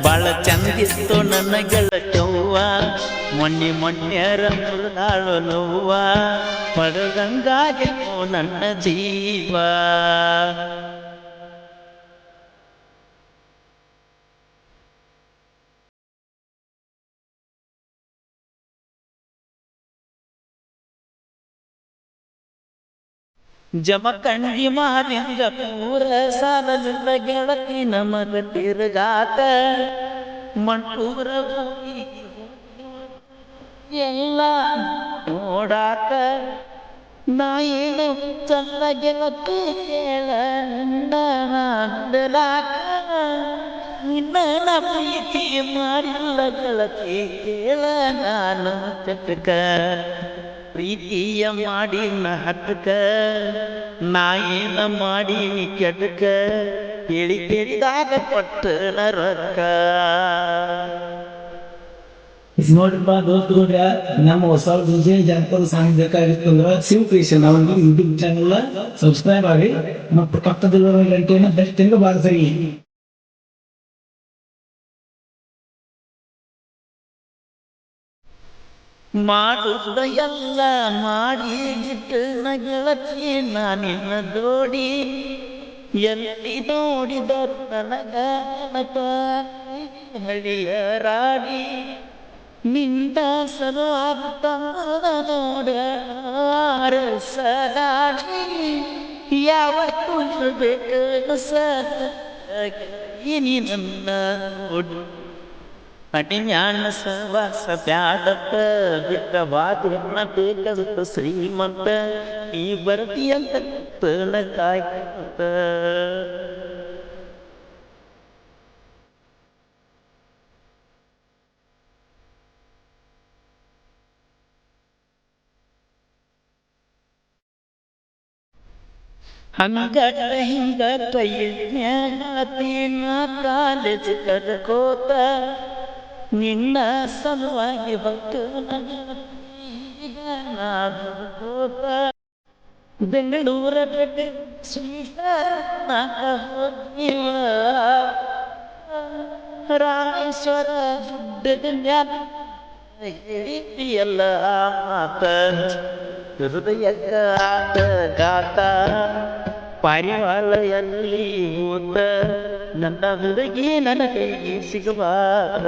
ಬಾಳ ಚಂದಿತ್ತು ನನ್ನ ಗೆಳತವ್ವ ಮೊನ್ನೆ ಮೊನ್ನೆರ ಮುರುನಾಳು ನೋವ್ವ ಪಡೆದಂಗಾಗಿತ್ತು ನನ್ನ ಜೀವ ಜಮಖಂಡಿ ಮಾಲಿಂಗ ಪೂರ ಸಾಲದ ಗೆಳತಿ ನಮಗ ತಿರುಗಾತ ಮಂಟೂರ ಹೋಗಿ ಎಲ್ಲ ನೋಡಾತ ನಾ ಏನು ಚಂದ ಗೆಳತಿ ಕೇಳ ನಿನ್ನ ಪ್ರೀತಿ ಮಾಡಿಲ್ಲ ಗೆಳತಿ ಕೇಳ ನಾನು ಚಟಕ ಪ್ರೀತಿಯ ಮಾಡಿ ಹಟ್ಟಕ ನಾ ಏನ ಮಾಡಿ ಕೆಟಕ ಕೇಳಿ ಕೇಳಿದಾಗ ಕೊಟ್ಟ ರೊಕ್ಕ ನೋಡ್ರಿಪ್ಪ ದೋಸ್ತುಗಳ್ರ ನಮ್ಮ ಹೊಸ ಡಿಜೆ ಜಾನಪದ ಸಾಂಗ್ ಬೇಕಾಗಿತ್ತು ಅಂದ್ರೆ ಶಿವ ಕ್ರಿಯೇಷನ್ ಅವರಿಗೆ ಯೂಟ್ಯೂಬ್ ಚಾನಲ್ ಸಬ್ಸ್ಕ್ರೈಬ್ ಆಗಿ ಮತ್ತು ಪಕ್ಕದಲ್ಲಿರುವ ಗಂಟೆಯನ್ನು ಬೆಸ್ಟ್ ಎಂದು ಬಾರಿಸಿ ಮಾಡುತ್ತ ಎಲ್ಲ ಮಾಡಿ ಗಿಟ್ಟನ ಗೆಳತಿ ನಾನಿನ್ನ ದೋಡಿ ಎಲ್ಲಿ ನೋಡಿದರು ನನಗ ಹಳಿಯ ರಾಡಿ ನಿಂದ ಸಲುವಾಗುತ್ತ ನೋಡ ಅರಸರಾಡಿ ಯಾವತ್ತು ಬೇಕು ಇನಿ ನನ್ನ ಅಡಿಯಾಣ ಸವಾಸ ಬ್ಯಾಡಪ್ಪ ಬಿಟ್ಟ ವಾದ್ಯನ್ನ ಬೇಕಂತ ಶ್ರೀಮಂತ ನೀ ಬರ್ತೀಯಂತ ಕಾಯ್ತ ಹಂಗ ಹಿಂಗ ಕೈನ ಕಾಲೇಜ್ ಕರ್ಕೋತ ನಿನ್ನ ಸಲುವಾಗಿ ಹೊತ್ತು ಈಗ ನಾಕೋತ ಬೆಂಗಳೂರ ಸ್ವೀಟ ಹೋಗಿವ ರಾಮೇಶ್ವರ ಎಲ್ಲ ಮಾತ ಹೃದಯಕ್ಕ ಗಾತ ಪಾರಿವಾಳೆಯಲ್ಲಿ ಊತ ನನ್ನ ಹುಡುಗಿ ನನ್ನ ಕೈಗೆ ಸಿಗುವಾಗ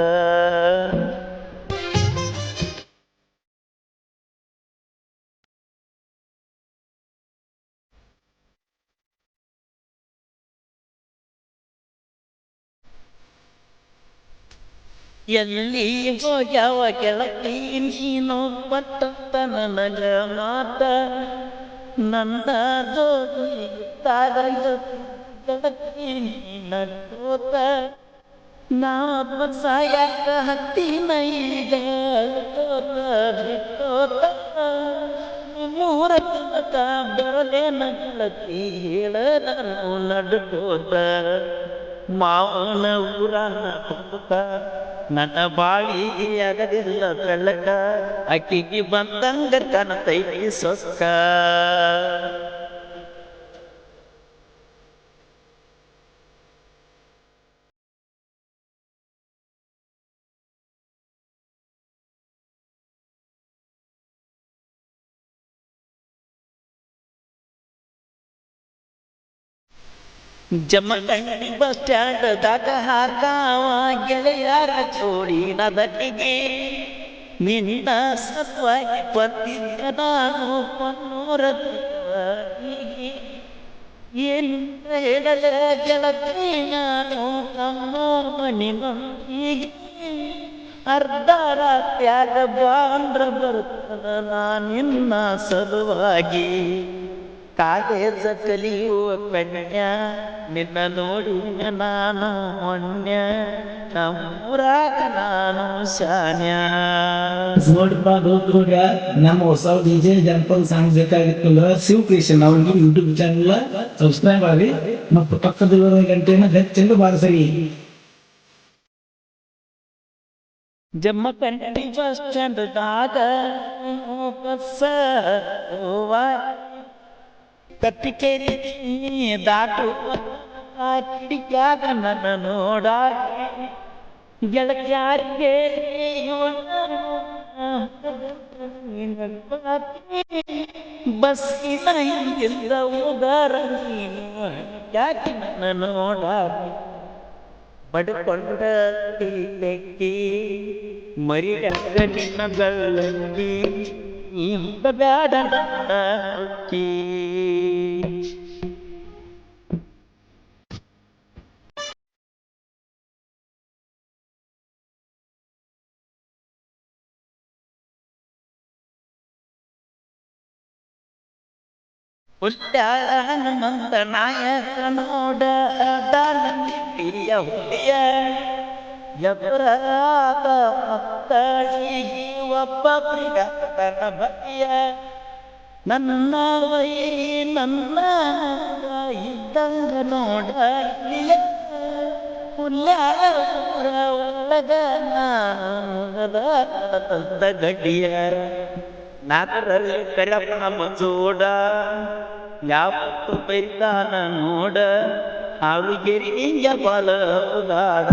ಎಲ್ಲಿ ಹೋಗ್ಯಾವ ಗೆಳತಿ ನೀನು ಮತ್ತಂತ ನನಗ ಮಾತ ನನ್ನ ಗೆಳತಿ ನಗೋತ ನಾವ ಸಾಯಕ ಹತ್ತಿನ ಈಗ ಬಿಟ್ಟೋತ ಮೂರ ತನಕ ಬರಲೇನ ಗೆಳತಿ ಹೇಳ ನಾನು ನಡ್ಕೋತ ಮಾವನ ಊರನ ಹೋತ ನನ್ನ ಬಾಳಿಗೆ ಆಗದಿಲ್ಲ ಬೆಳಕ ಅಕ್ಕಿಗೆ ಬಂದಂಗ ಕನತೈತಿ ಸೊಕ್ಕ ಜಮಖಂಡಿ ಬಸ್ ಸ್ಟ್ಯಾಂಡ್ದಾಗ ಹಾಕಾವ ಗೆಳೆಯರ ಜೋಡಿನ ದಟ್ಟಿಗೆ ನಿನ್ನ ಸತ್ವಾಗಿ ಬಂದಿದ್ದ ನಾನು ಪನ್ನೂರ ಏನಿಂದ ಹೇಳಲ ಗೆಳತಿ ನಾನು ನಮ್ಮೋರ್ ಮನಿ ಮಂದಿಗೆ ಅರ್ಧ ರಾತ್ರ್ಯಾಗ ಬಾಂದ್ರ ಬರ್ತದ ನಾನಿನ್ನ ಸಲುವಾಗಿ ಕಾಲೇಜ ಕಲಿಯುವ ಕನ್ಯ ನಿನ್ನ ನೋಡಿ ನಾನು ಮೊನ್ನೆ ನಮ್ಮೂರಾಗ ನಾನು ಶಾನ್ಯ ನೋಡ್ರಿಪ್ಪ ದೋಸ್ತುಗಳ್ರ ನಮ್ಮ ಹೊಸ ಡಿಜೆ ಜಾನಪದ ಸಾಂಗ್ ಬೇಕಾಗಿತ್ತು ಅಂದ್ರೆ ಶಿವ ಕ್ರಿಯೇಷನ್ ಅವರಿಗೆ ಯೂಟ್ಯೂಬ್ ಚಾನಲ್ ಸಬ್ಸ್ಕ್ರೈಬ್ ಆಗಿ ಮತ್ತು ಪಕ್ಕದಲ್ಲಿರುವ ಗಂಟೆಯನ್ನು ಬೆಸ್ಟ್ ಎಂದು ಬಾರಿಸಿ ಜಮಖಂಡಿ ಬಸ್ ಸ್ಟ್ಯಾಂಡ್ದಾಗ ಬಸ್ಸ ಕಟ್ಟಿಕೇರಿ ದಾಟುವ ಕಿಡಿಕ್ಯಾಗ ನನ್ನ ನೋಡಾಕಿ ಗೆಳತ್ಯಾರಿಗೆ ಬಸ್ಸಿನ ಹಿಂದಿದ್ದ ಉಗಾರ ನೀನು ಯಾಕೆ ನನ್ನ ನೋಡ ಬಡ್ಕೊಂಡ ಬೆಕ್ಕಿ ಮರಿಯಾಗ ನಿನ್ನ ಗಲ್ಲಂಗಿ ಇಂದ ಬ್ಯಾಡ ಅಕ್ಕಿ. ಮಂತ ನಾಯಕ ನೋಡ ದಾನಿಯ ಹುಲಿಯ ಎದುರಾದ ಮಕ್ಕಳಿಗೆ ಒಬ್ಬ ಪ್ರಿಯತನ ಬಗೆಯ ನನ್ನ ವೈ ನನ್ನ ಇದ್ದಂಗ ನೋಡ ಹುಲ್ಯಾರ ಒಳಗ ಗಡ್ಡಿಯ ನಾಗರಲ್ಲಿ ಕರಪ್ಪ ಮಜೋಡ ಯಾವತ್ತು ಬೈತಾನ ನೋಡ ಹಾವಿಗೆರಿಯ ಬಲದಾಡ